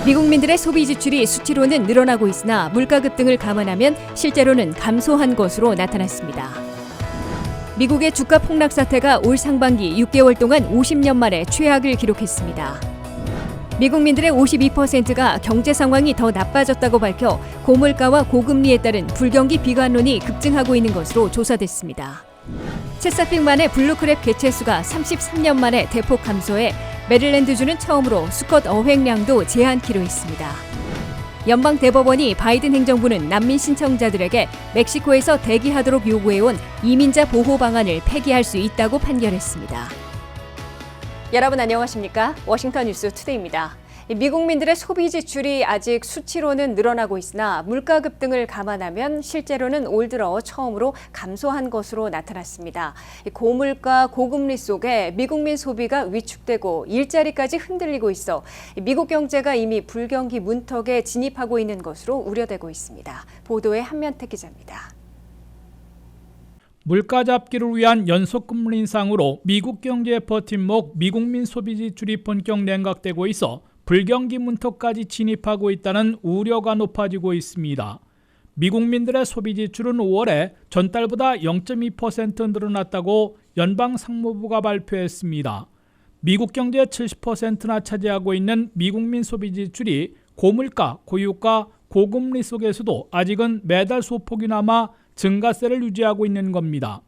미국민들의 소비 지출이 수치로는 늘어나고 있으나 물가 급등을 감안하면 실제로는 감소한 것으로 나타났습니다. 미국의 주가 폭락 사태가 올 상반기 6개월 동안 50년 만에 최악을 기록했습니다. 미국민들의 52%가 경제 상황이 더 나빠졌다고 밝혀 고물가와 고금리에 따른 불경기 비관론이 급증하고 있는 것으로 조사됐습니다. 채사핑만의 블루크랩 개체수가 33년 만에 대폭 감소해 메릴랜드주는 처음으로 수컷 어획량도 제한키로 있습니다. 연방 대법원이 바이든 행정부는 난민 신청자들에게 멕시코에서 대기하도록 요구해온 이민자 보호 방안을 폐기할 수 있다고 판결했습니다. 여러분 안녕하십니까? 워싱턴 뉴스 투데이입니다. 미국민들의 소비 지출이 아직 수치로는 늘어나고 있으나 물가 급등을 감안하면 실제로는 올 들어 처음으로 감소한 것으로 나타났습니다. 고물가, 고금리 속에 미국민 소비가 위축되고 일자리까지 흔들리고 있어 미국 경제가 이미 불경기 문턱에 진입하고 있는 것으로 우려되고 있습니다. 보도에 한면택 기자입니다. 물가 잡기를 위한 연속 금리 인상으로 미국 경제의 버팀목 미국민 소비 지출이 본격 냉각되고 있어 불경기 문턱까지 진입하고 있다는 우려가 높아지고 있습니다. 미국민들의 소비 지출은 5월에 전달보다 0.2% 늘어났다고 연방상무부가 발표했습니다. 미국 경제의 70%나 차지하고 있는 미국민 소비 지출이 고물가, 고유가, 고금리 속에서도 아직은 매달 소폭이 남아 증가세를 유지하고 있는 겁니다.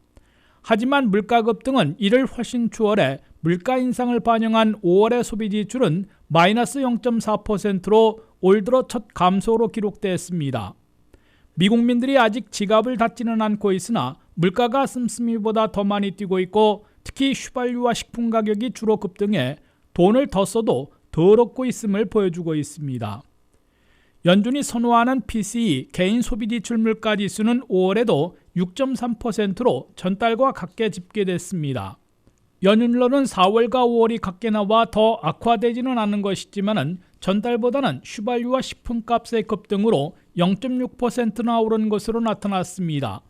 하지만 물가 급등은 이를 훨씬 추월해 물가 인상을 반영한 5월의 소비 지출은 마이너스 0.4%로 올 들어 첫 감소로 기록됐습니다. 미국민들이 아직 지갑을 닫지는 않고 있으나 물가가 씀씀이보다 더 많이 뛰고 있고 특히 휘발유와 식품 가격이 주로 급등해 돈을 더 써도 덜 얻고 있음을 보여주고 있습니다. 연준이 선호하는 PCE 개인 소비 지출 물가 지수는 5월에도 6.3%로 전달과 같게 집계됐습니다. 연율로는 4월과 5월이 같게 나와 더 악화되지는 않은 것이지만 전달보다는 휘발유와 식품값의 급등으로 0.6%나 오른 것으로 나타났습니다.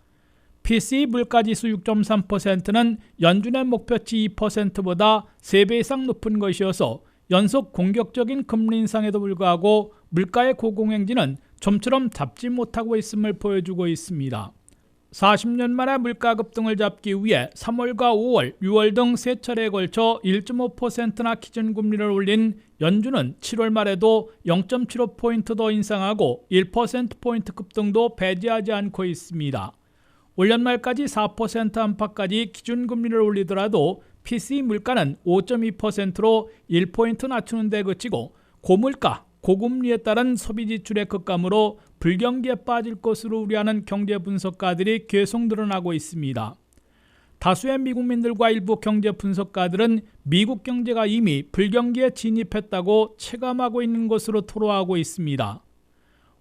PCE 물가지수 6.3%는 연준의 목표치 2%보다 3배 이상 높은 것이어서 연속 공격적인 금리 인상에도 불구하고 물가의 고공행진은 좀처럼 잡지 못하고 있음을 보여주고 있습니다. 40년 만에 물가 급등을 잡기 위해 3월과 5월, 6월 등 세 차례에 걸쳐 1.5%나 기준금리를 올린 연준은 7월 말에도 0.75포인트 더 인상하고 1%포인트 급등도 배제하지 않고 있습니다. 올 연말까지 4% 안팎까지 기준금리를 올리더라도 PCE 물가는 5.2%로 1포인트 낮추는 데 그치고 고물가, 고금리에 따른 소비 지출의 급감으로 불경기에 빠질 것으로 우려하는 경제 분석가들이 계속 늘어나고 있습니다. 다수의 미국민들과 일부 경제 분석가들은 미국 경제가 이미 불경기에 진입했다고 체감하고 있는 것으로 토로하고 있습니다.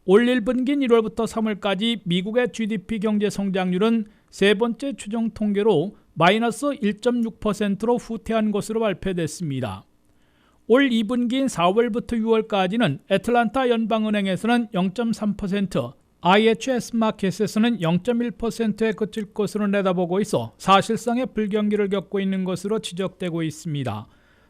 올 1분기인 1월부터 3월까지 미국의 GDP 경제 성장률은 세 번째 추정 통계로 마이너스 1.6%로 후퇴한 것으로 발표됐습니다. 올 2분기인 4월부터 6월까지는 애틀란타 연방은행에서는 0.3%, IHS 마켓에서는 0.1%에 그칠 것으로 내다보고 있어 사실상의 불경기를 겪고 있는 것으로 지적되고 있습니다.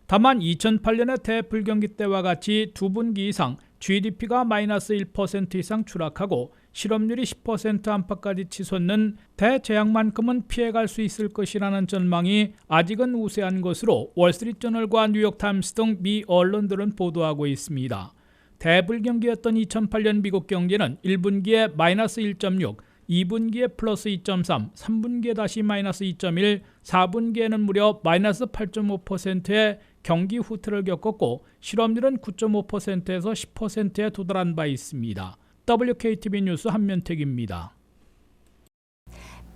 다만 2008년의 대불경기 때와 같이 두 분기 이상 GDP가 마이너스 1% 이상 추락하고 실업률이 10% 안팎까지 치솟는 대재앙만큼은 피해갈 수 있을 것이라는 전망이 아직은 우세한 것으로 월스트리트저널과 뉴욕타임스 등 미 언론들은 보도하고 있습니다. 대불경기였던 2008년 미국 경제는 1분기에 마이너스 1.6, 2분기에 플러스 2.3, 3분기에 다시 마이너스 2.1, 4분기에는 무려 마이너스 8.5%의 경기 후퇴를 겪었고 실업률은 9.5%에서 10%에 도달한 바 있습니다. WKTV 뉴스 한면택입니다.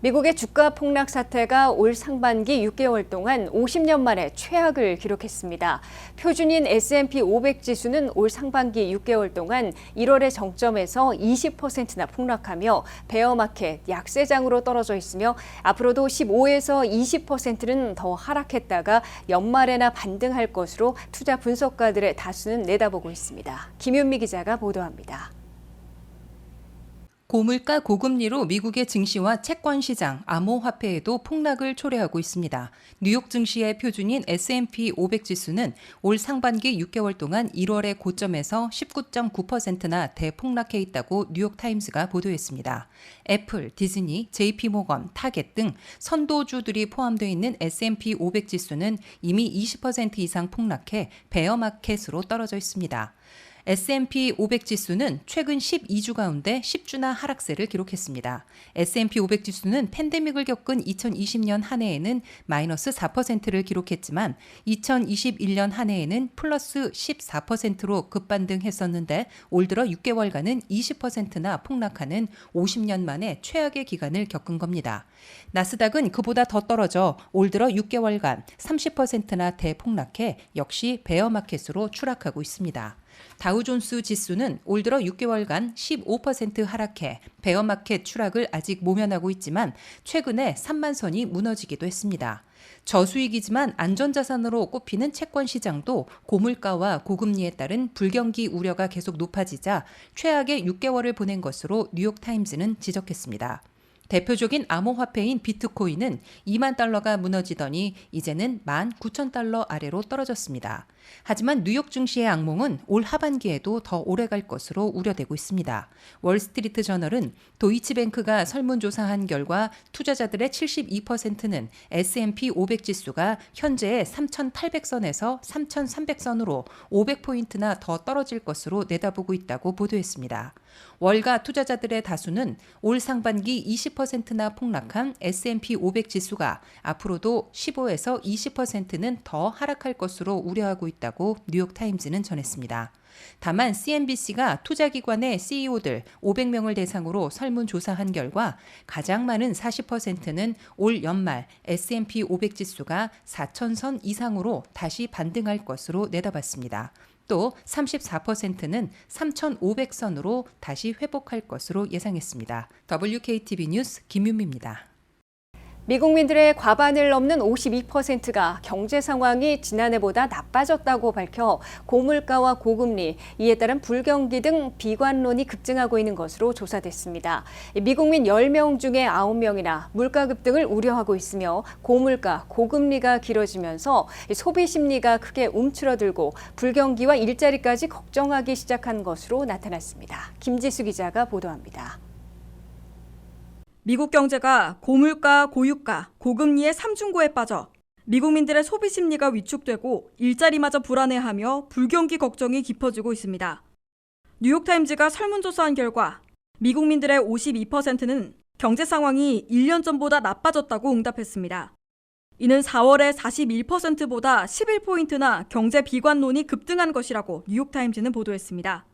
미국의 주가 폭락 사태가 올 상반기 6개월 동안 50년 만에 최악을 기록했습니다. 표준인 S&P 500 지수는 올 상반기 6개월 동안 1월의 정점에서 20%나 폭락하며 베어마켓 약세장으로 떨어져 있으며 앞으로도 15에서 20%는 더 하락했다가 연말에나 반등할 것으로 투자 분석가들의 다수는 내다보고 있습니다. 김윤미 기자가 보도합니다. 고물가 고금리로 미국의 증시와 채권 시장, 암호화폐에도 폭락을 초래하고 있습니다. 뉴욕 증시의 표준인 S&P 500 지수는 올 상반기 6개월 동안 1월의 고점에서 19.9%나 대폭락해 있다고 뉴욕타임스가 보도했습니다. 애플, 디즈니, JP모건, 타겟 등 선도주들이 포함되어 있는 S&P 500 지수는 이미 20% 이상 폭락해 베어마켓으로 떨어져 있습니다. S&P 500 지수는 최근 12주 가운데 10주나 하락세를 기록했습니다. S&P 500 지수는 팬데믹을 겪은 2020년 한 해에는 마이너스 4%를 기록했지만 2021년 한 해에는 플러스 14%로 급반등했었는데 올 들어 6개월간은 20%나 폭락하는 50년 만에 최악의 기간을 겪은 겁니다. 나스닥은 그보다 더 떨어져 올 들어 6개월간 30%나 대폭락해 역시 베어마켓으로 추락하고 있습니다. 다우존스 지수는 올 들어 6개월간 15% 하락해 베어마켓 추락을 아직 모면하고 있지만 최근에 3만 선이 무너지기도 했습니다. 저수익이지만 안전자산으로 꼽히는 채권 시장도 고물가와 고금리에 따른 불경기 우려가 계속 높아지자 최악의 6개월을 보낸 것으로 뉴욕타임즈는 지적했습니다. 대표적인 암호화폐인 비트코인은 2만 달러가 무너지더니 이제는 19,000달러 아래로 떨어졌습니다. 하지만 뉴욕 증시의 악몽은 올 하반기에도 더 오래 갈 것으로 우려되고 있습니다. 월스트리트 저널은 도이치뱅크가 설문조사한 결과 투자자들의 72%는 S&P 500 지수가 현재의 3,800선에서 3,300선으로 500포인트나 더 떨어질 것으로 내다보고 있다고 보도했습니다. 월가 투자자들의 다수는 올 상반기 20%나 폭락한 S&P 500 지수가 앞으로도 15에서 20%는 더 하락할 것으로 우려하고 있다고 뉴욕타임즈는 전했습니다. 다만 CNBC가 투자기관의 CEO들 500명을 대상으로 설문조사한 결과 가장 많은 40%는 올 연말 S&P 500 지수가 4,000선 이상으로 다시 반등할 것으로 내다봤습니다. 또 34%는 3,500선으로 다시 회복할 것으로 예상했습니다. WKTV 뉴스 김윤미입니다. 미국민들의 과반을 넘는 52%가 경제 상황이 지난해보다 나빠졌다고 밝혀 고물가와 고금리, 이에 따른 불경기 등 비관론이 급증하고 있는 것으로 조사됐습니다. 미국민 10명 중에 9명이나 물가 급등을 우려하고 있으며 고물가, 고금리가 길어지면서 소비 심리가 크게 움츠러들고 불경기와 일자리까지 걱정하기 시작한 것으로 나타났습니다. 김지수 기자가 보도합니다. 미국 경제가 고물가, 고유가, 고금리의 삼중고에 빠져 미국민들의 소비 심리가 위축되고 일자리마저 불안해하며 불경기 걱정이 깊어지고 있습니다. 뉴욕타임즈가 설문조사한 결과 미국민들의 52%는 경제 상황이 1년 전보다 나빠졌다고 응답했습니다. 이는 4월에 41%보다 11포인트나 경제 비관론이 급등한 것이라고 뉴욕타임즈는 보도했습니다.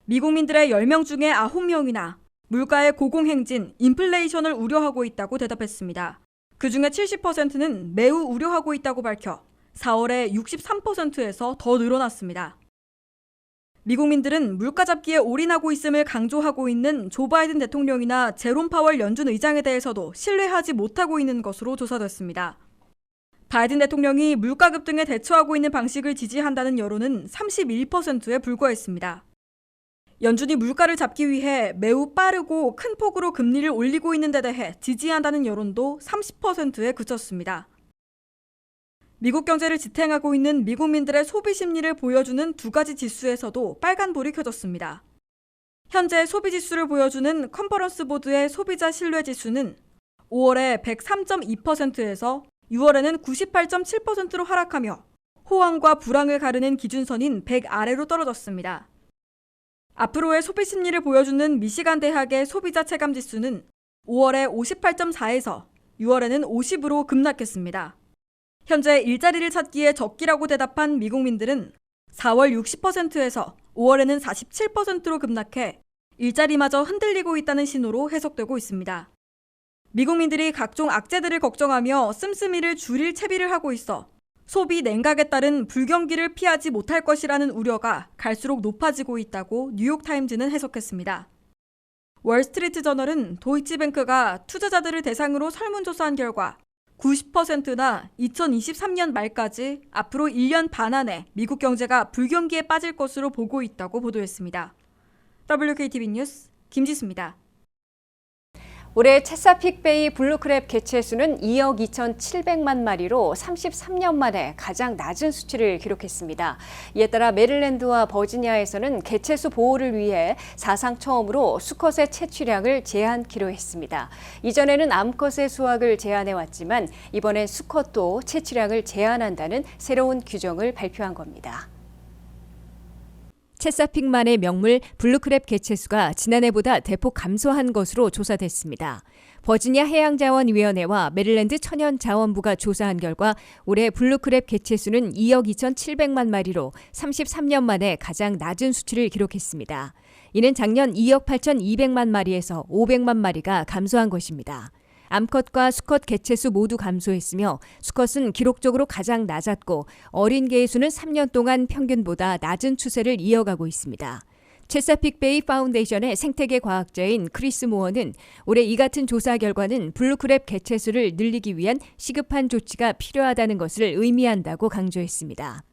미국민들의 10명 중에 9명이나 물가의 고공행진, 인플레이션을 우려하고 있다고 대답했습니다. 그중에 70%는 매우 우려하고 있다고 밝혀 4월에 63%에서 더 늘어났습니다. 미국민들은 물가 잡기에 올인하고 있음을 강조하고 있는 조 바이든 대통령이나 제롬 파월 연준 의장에 대해서도 신뢰하지 못하고 있는 것으로 조사됐습니다. 바이든 대통령이 물가 급등에 대처하고 있는 방식을 지지한다는 여론은 31%에 불과했습니다. 연준이 물가를 잡기 위해 매우 빠르고 큰 폭으로 금리를 올리고 있는 데 대해 지지한다는 여론도 30%에 그쳤습니다. 미국 경제를 지탱하고 있는 미국민들의 소비 심리를 보여주는 두 가지 지수에서도 빨간불이 켜졌습니다. 현재 소비 지수를 보여주는 컨퍼런스 보드의 소비자 신뢰 지수는 5월에 103.2%에서 6월에는 98.7%로 하락하며 호황과 불황을 가르는 기준선인 100 아래로 떨어졌습니다. 앞으로의 소비 심리를 보여주는 미시간 대학의 소비자 체감 지수는 5월에 58.4에서 6월에는 50으로 급락했습니다. 현재 일자리를 찾기에 적기라고 대답한 미국민들은 4월 60%에서 5월에는 47%로 급락해 일자리마저 흔들리고 있다는 신호로 해석되고 있습니다. 미국민들이 각종 악재들을 걱정하며 씀씀이를 줄일 채비를 하고 있어 소비 냉각에 따른 불경기를 피하지 못할 것이라는 우려가 갈수록 높아지고 있다고 뉴욕타임즈는 해석했습니다. 월스트리트 저널은 도이치뱅크가 투자자들을 대상으로 설문조사한 결과 90%나 2023년 말까지 앞으로 1년 반 안에 미국 경제가 불경기에 빠질 것으로 보고 있다고 보도했습니다. WKTV 뉴스 김지수입니다. 올해 체사픽베이 블루크랩 개체 수는 2억 2,700만 마리로 33년 만에 가장 낮은 수치를 기록했습니다. 이에 따라 메릴랜드와 버지니아에서는 개체수 보호를 위해 사상 처음으로 수컷의 채취량을 제한키로 했습니다. 이전에는 암컷의 수확을 제한해왔지만 이번엔 수컷도 채취량을 제한한다는 새로운 규정을 발표한 겁니다. 체사픽만의 명물 블루크랩 개체수가 지난해보다 대폭 감소한 것으로 조사됐습니다. 버지니아 해양자원위원회와 메릴랜드 천연자원부가 조사한 결과 올해 블루크랩 개체수는 2억 2,700만 마리로 33년 만에 가장 낮은 수치를 기록했습니다. 이는 작년 2억 8,200만 마리에서 500만 마리가 감소한 것입니다. 암컷과 수컷 개체수 모두 감소했으며 수컷은 기록적으로 가장 낮았고 어린 개의 수는 3년 동안 평균보다 낮은 추세를 이어가고 있습니다. 체사픽베이 파운데이션의 생태계 과학자인 크리스 모어는 올해 이 같은 조사 결과는 블루크랩 개체수를 늘리기 위한 시급한 조치가 필요하다는 것을 의미한다고 강조했습니다.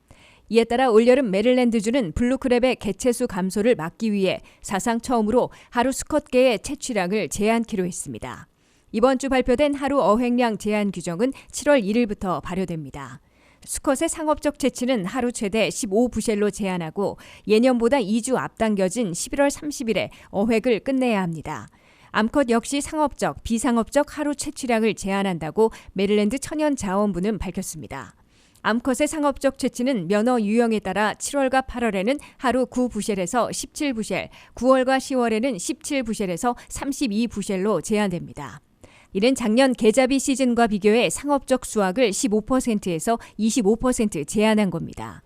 이에 따라 올여름 메릴랜드주는 블루크랩의 개체수 감소를 막기 위해 사상 처음으로 하루 수컷개의 채취량을 제한키로 했습니다. 이번 주 발표된 하루 어획량 제한 규정은 7월 1일부터 발효됩니다. 수컷의 상업적 채취는 하루 최대 15부셸로 제한하고 예년보다 2주 앞당겨진 11월 30일에 어획을 끝내야 합니다. 암컷 역시 상업적, 비상업적 하루 채취량을 제한한다고 메릴랜드 천연자원부는 밝혔습니다. 암컷의 상업적 채취는 면허 유형에 따라 7월과 8월에는 하루 9부셸에서 17부셸, 9월과 10월에는 17부셸에서 32부셸로 제한됩니다. 이는 작년 개잡이 시즌과 비교해 상업적 수확을 15%에서 25% 제한한 겁니다.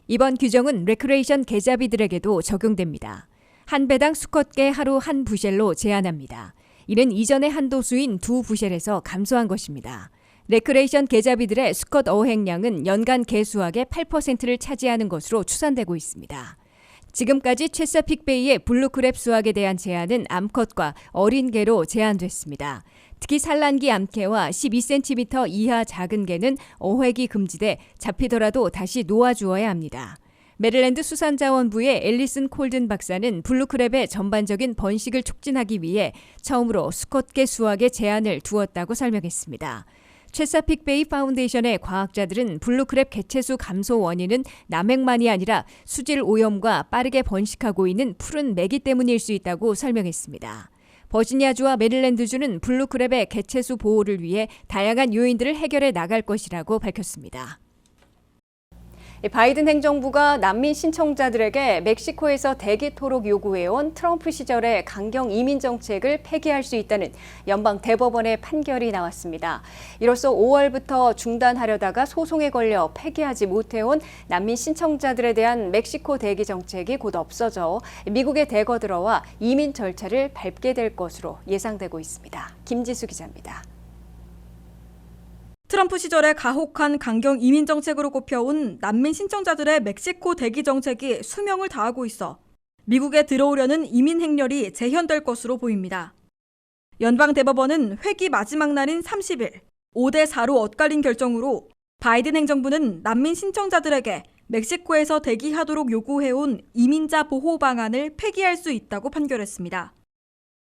이번 규정은 레크레이션 개잡이들에게도 적용됩니다. 한 배당 수컷개 하루 한 부셸로 제한합니다. 이는 이전의 한도수인 2부셸에서 감소한 것입니다. 레크레이션 개잡이들의 수컷 어획량은 연간 개수확의 8%를 차지하는 것으로 추산되고 있습니다. 지금까지 체사픽베이의 블루크랩 수확에 대한 제한은 암컷과 어린 개로 제한됐습니다. 특히 산란기 암개와 12cm 이하 작은 개는 어획이 금지돼 잡히더라도 다시 놓아주어야 합니다. 메릴랜드 수산자원부의 앨리슨 콜든 박사는 블루크랩의 전반적인 번식을 촉진하기 위해 처음으로 수컷개 수확에 제한을 두었다고 설명했습니다. 체사픽베이 파운데이션의 과학자들은 블루크랩 개체수 감소 원인은 남획만이 아니라 수질 오염과 빠르게 번식하고 있는 푸른 메기 때문일 수 있다고 설명했습니다. 버지니아주와 메릴랜드주는 블루크랩의 개체수 보호를 위해 다양한 요인들을 해결해 나갈 것이라고 밝혔습니다. 바이든 행정부가 난민 신청자들에게 멕시코에서 대기토록 요구해온 트럼프 시절의 강경 이민 정책을 폐기할 수 있다는 연방 대법원의 판결이 나왔습니다. 이로써 5월부터 중단하려다가 소송에 걸려 폐기하지 못해온 난민 신청자들에 대한 멕시코 대기 정책이 곧 없어져 미국에 대거 들어와 이민 절차를 밟게 될 것으로 예상되고 있습니다. 김지수 기자입니다. 트럼프 시절에 가혹한 강경 이민 정책으로 꼽혀온 난민 신청자들의 멕시코 대기 정책이 수명을 다하고 있어 미국에 들어오려는 이민 행렬이 재현될 것으로 보입니다. 연방 대법원은 회기 마지막 날인 30일 5대4로 엇갈린 결정으로 바이든 행정부는 난민 신청자들에게 멕시코에서 대기하도록 요구해온 이민자 보호 방안을 폐기할 수 있다고 판결했습니다.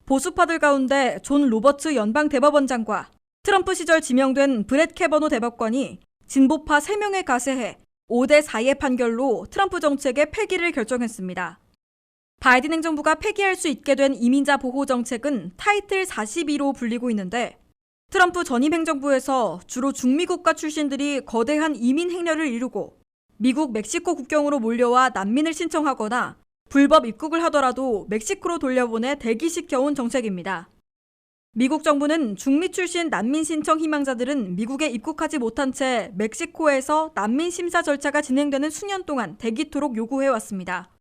보수파들 가운데 존 로버츠 연방 대법원장과 트럼프 시절 지명된 브렛 캐버노 대법관이 진보파 3명에 가세해 5대4의 판결로 트럼프 정책의 폐기를 결정했습니다. 바이든 행정부가 폐기할 수 있게 된 이민자 보호 정책은 타이틀 42로 불리고 있는데 트럼프 전임 행정부에서 주로 중미 국가 출신들이 거대한 이민 행렬을 이루고 미국 멕시코 국경으로 몰려와 난민을 신청하거나 불법 입국을 하더라도 멕시코로 돌려보내 대기시켜온 정책입니다. 미국 정부는 중미 출신 난민 신청 희망자들은 미국에 입국하지 못한 채 멕시코에서 난민 심사 절차가 진행되는 수년 동안 대기토록 요구해왔습니다.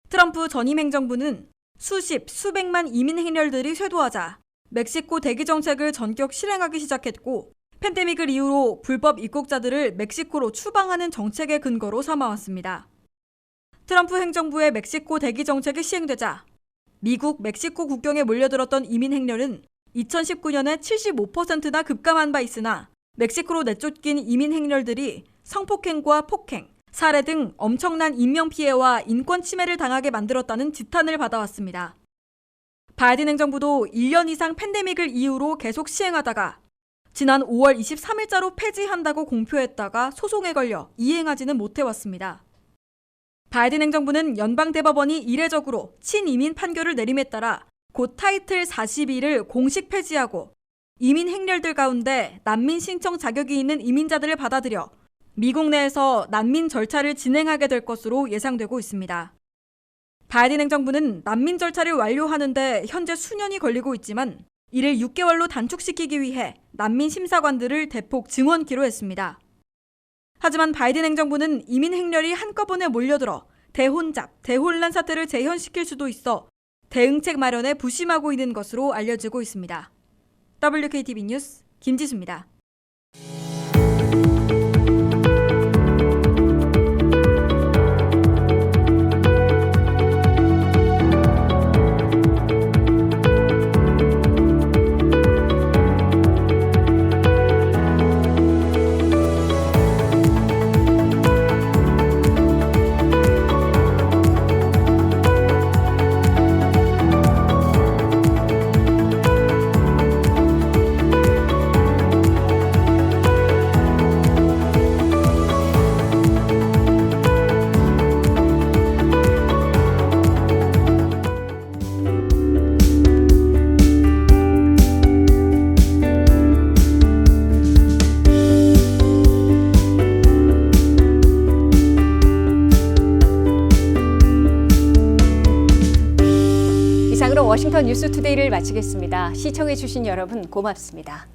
트럼프 전임 행정부는 수십, 수백만 이민 행렬들이 쇄도하자 멕시코 대기 정책을 전격 실행하기 시작했고 팬데믹을 이유로 불법 입국자들을 멕시코로 추방하는 정책의 근거로 삼아왔습니다. 트럼프 행정부의 멕시코 대기 정책이 시행되자 미국, 멕시코 국경에 몰려들었던 이민 행렬은 2019년에 75%나 급감한 바 있으나 멕시코로 내쫓긴 이민 행렬들이 성폭행과 폭행, 살해 등 엄청난 인명피해와 인권 침해를 당하게 만들었다는 지탄을 받아왔습니다. 바이든 행정부도 1년 이상 팬데믹을 이유로 계속 시행하다가 지난 5월 23일자로 폐지한다고 공표했다가 소송에 걸려 이행하지는 못해왔습니다. 바이든 행정부는 연방대법원이 이례적으로 친이민 판결을 내림에 따라 곧 타이틀 42를 공식 폐지하고 이민 행렬들 가운데 난민 신청 자격이 있는 이민자들을 받아들여 미국 내에서 난민 절차를 진행하게 될 것으로 예상되고 있습니다. 바이든 행정부는 난민 절차를 완료하는데 현재 수년이 걸리고 있지만 이를 6개월로 단축시키기 위해 난민 심사관들을 대폭 증원키로 했습니다. 하지만 바이든 행정부는 이민 행렬이 한꺼번에 몰려들어 대혼잡, 대혼란 사태를 재현시킬 수도 있어 대응책 마련에 부심하고 있는 것으로 알려지고 있습니다. WKTV 뉴스 김지수입니다. 이상으로 워싱턴 뉴스투데이를 마치겠습니다. 시청해주신 여러분 고맙습니다.